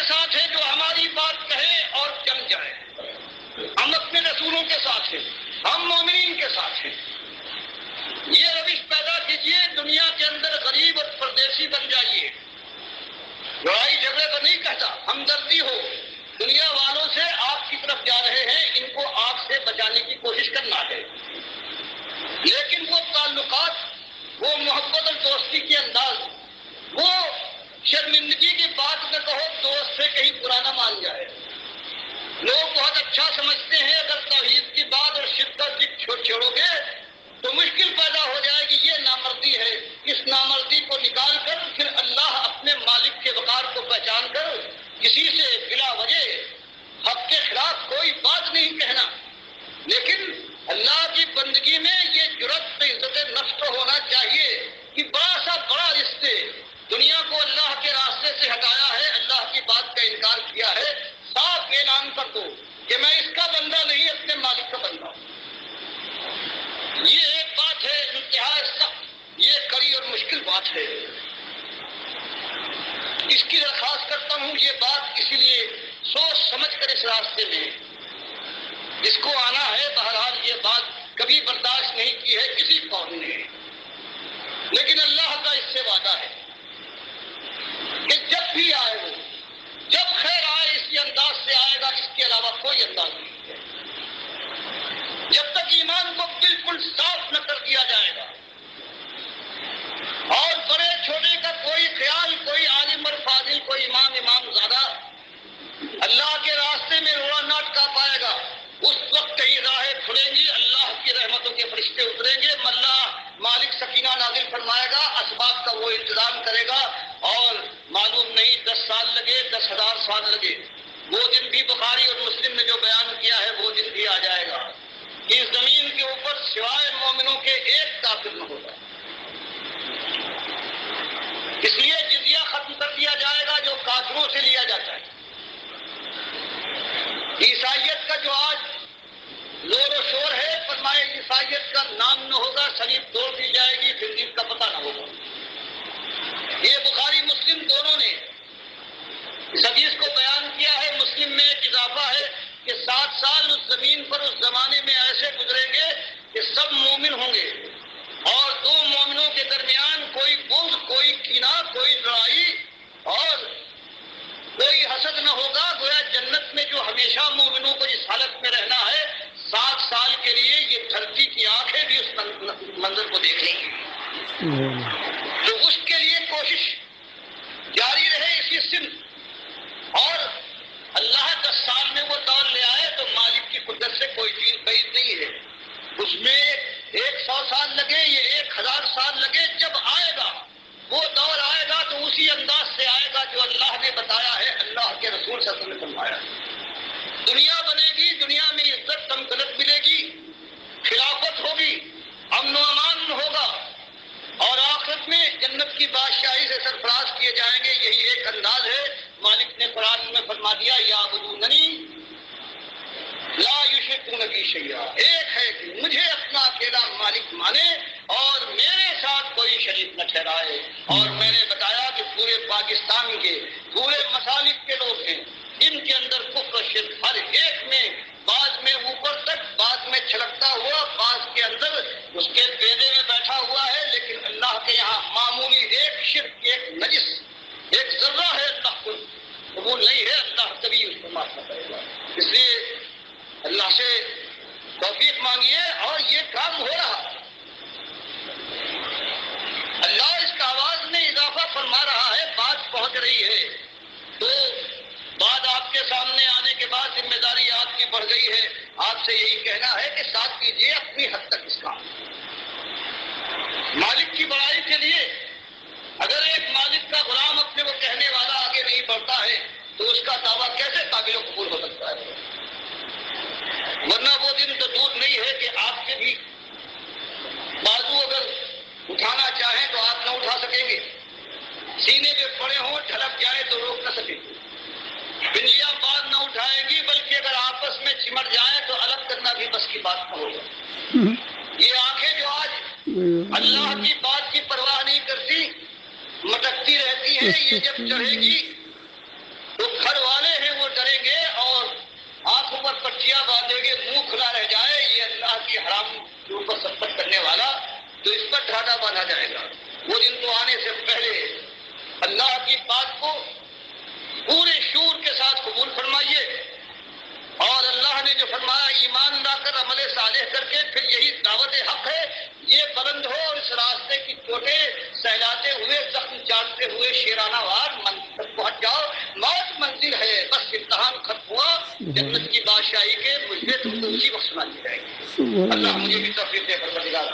ساتھ ہے جو ہماری بات کہے اور جم جائے. ہم اپنے رسولوں کے ساتھ ہیں, ہم مومنین کے ساتھ ہیں. یہ روش پیدا کیجئے, دنیا کے اندر غریب اور پردیسی بن جائیے. لڑائی جھگڑے پر نہیں کہتا, ہمدردی ہو. دنیا والوں سے آپ کی طرف جا رہے ہیں, ان کو آگ سے بچانے کی کوشش کرنا ہے. لیکن وہ تعلقات, وہ محبت اور دوستی کے انداز, وہ شرمندگی کی بات میں کہو دوست سے کہیں پرانا مان جائے. لوگ بہت اچھا سمجھتے ہیں, اگر توحید کی بات اور شرک کا ذکر چھوڑو گے تو مشکل پیدا ہو جائے گی. یہ نامردی ہے. اس نامردی کو نکال کر پھر اللہ اپنے مالک کے وقار کو پہچان کر کسی سے بلا وجہ حق کے خلاف کوئی بات نہیں کہنا. لیکن اللہ کی بندگی میں یہ جرأت عزت نفس کو ہونا چاہیے کہ بڑا رشتے دنیا کو اللہ کے راستے سے ہٹایا ہے, اللہ کی بات کا انکار کیا ہے, صاف اعلان کر دو کہ میں اس کا بندہ نہیں, اپنے مالک کا بندہ ہوں. یہ ایک بات ہے انتہائی سخت, یہ کڑی اور مشکل بات ہے. اس کی درخواست کرتا ہوں. یہ بات اسی لیے سوچ سمجھ کر اس راستے میں جس کو آنا ہے, بہرحال یہ بات کبھی برداشت نہیں کی ہے کسی قوم نے. لیکن اللہ کا اس سے وعدہ ہے کہ جب بھی آئے وہ, جب خیر آئے اسی انداز سے آئے گا, اس کے علاوہ کوئی انداز نہیں ہے. جب تک ایمان کو بالکل صاف نہ کر دیا جائے گا اور بڑے چھوٹے کا کوئی خیال, کوئی عالم اور فاضل, کوئی امام زیادہ اللہ کے راستے میں روڑا نہ اٹکا پائے گا, اس وقت کہیں راہیں کھلیں گی, اللہ کی رحمتوں کے فرشتے اتریں گے, اللہ مالک سکینہ نازل فرمائے گا, اسباب کا وہ انتظام کرے گا, اور معلوم نہیں 10 سال لگے, 10,000 سال لگے. وہ دن بھی بخاری اور مسلم نے جو بیان کیا ہے وہ دن بھی آ جائے گا کہ اس زمین کے اوپر سوائے مومنوں کے ایک کافر نہ ہوگا. اس لیے جزیہ ختم کر دیا جائے گا جو کافروں سے لیا جاتا ہے. عیسائیت کا جو آج زور و شور ہے, فرمائے عیسائیت کا نام نہ ہوگا, صلیب توڑ دی جائے گی, پھر دین کا پتہ نہ ہوگا. یہ بخاری مسلم دونوں نے اس حدیث کو بیان کیا ہے. مسلم میں ایک اضافہ ہے کہ 7 سال اس زمین پر اس زمانے میں ایسے گزریں گے کہ سب مومن ہوں گے, اور 2 مومنوں کے درمیان کوئی بغض, کوئی کینہ, کوئی لڑائی اور کوئی حسد نہ ہوگا. گویا جنت میں جو ہمیشہ مومنوں کو اس حالت میں رہنا ہے, 7 سال کے لیے یہ دھرتی کی آنکھیں بھی اس منظر کو دیکھ لیں گی. تو اس کے لیے کوشش جاری رہے اسی سن, اور اللہ 10 سال میں وہ دور لے آئے تو مالک کی قدرت سے کوئی چیز بعید نہیں ہے. اس میں 100 سال لگے, یہ 1000 سال لگے, جب آئے گا وہ دور آئے گا تو اسی انداز سے آئے گا جو اللہ نے بتایا ہے, اللہ کے رسول صلی اللہ علیہ وسلم نے فرمایا. دنیا بنے گی, دنیا میں عزت تمکنت ملے گی, خلافت ہوگی, امن و امان ہوگا, اور آخرت میں جنت کی بادشاہی سے سرفراز کیے جائیں گے. یہی ایک انداز ہے. مالک نے قرآن میں فرما دیا, یعبدوننی لا یشرکون بی شیئا, ایک ہے کہ مجھے اپنا اکیلا مالک مانے اور میرے ساتھ کوئی شریک نہ ٹھہرائے. اور میں نے بتایا کہ پورے پاکستان کے پورے مسالک کے لوگ ہیں, ان کے اندر کفر و شرک ہر ایک میں, بعض میں اوپر تک, بعض میں چھلکتا ہوا, بعض کے اندر اس کے بیدے میں بیٹھا ہوا ہے. لیکن اللہ کے یہاں معمولی ایک شرک, ایک نجس, ایک ذرہ ہے, اللہ کو قبول نہیں ہے. اللہ کبھی اس کو معاف نہ کرے گا. اس لیے اللہ سے توفیق مانگیے, اور یہ کام ہو رہا. اللہ اس کا آواز میں اضافہ فرما رہا ہے, بات پہنچ رہی ہے. تو بات آپ کے سامنے آنے کے بعد ذمہ داری آپ کی بڑھ گئی ہے. آپ سے یہی کہنا ہے کہ ساتھ کیجیے اپنی حد تک اس کا. مالک کی بڑائی کے لیے اگر ایک مالک کا غلام اپنے وہ کہنے والا آگے نہیں بڑھتا ہے تو اس کا دعویٰ کیسے قابل و قبول ہو سکتا ہے؟ ورنہ وہ دن تو دور نہیں ہے کہ آپ کے بھی بازو اگر اٹھانا چاہیں تو آپ نہ اٹھا سکیں گے, سینے پہ پڑے ہوں ڈھلک جائے تو روک نہ سکیں گے, بنلیاں بات نہ اٹھائیں گی, بلکہ اگر آپس میں چمٹ جائیں تو الگ کرنا بھی بس کی بات نہ ہوگا. یہ آنکھیں جو آج اللہ کی بات کی پرواہ نہیں کرتی, مٹکتی رہتی ہیں, یہ جب چڑھے گی تو کھڑ تکیا باندھے گے منہ کھلا رہ جائے یہ اللہ کی حرام کے اوپر سبقت کرنے والا، تو اس پر ڈھاڈا باندھا جائے گا۔ وہ دن تو آنے سے پہلے اللہ کی بات کو پورے شعور کے ساتھ قبول فرمائیے، اور اللہ نے جو فرمایا ایمان لا کر عمل صالح کر کے پھر یہی دعوت حق ہے، یہ بلند ہو اور اس راستے کی چوٹیں سہلاتے ہوئے زخم چاٹتے ہوئے شیرانہ وار منزل تک پہنچ جاؤ۔ موت منزل ہے، بس امتحان ختم ہوا، جنت کی بادشاہی کے مجھے تم کو اسی وقت سنا دی جائے گی۔ اللہ مجھے بھی توفیق دے، پروردگار۔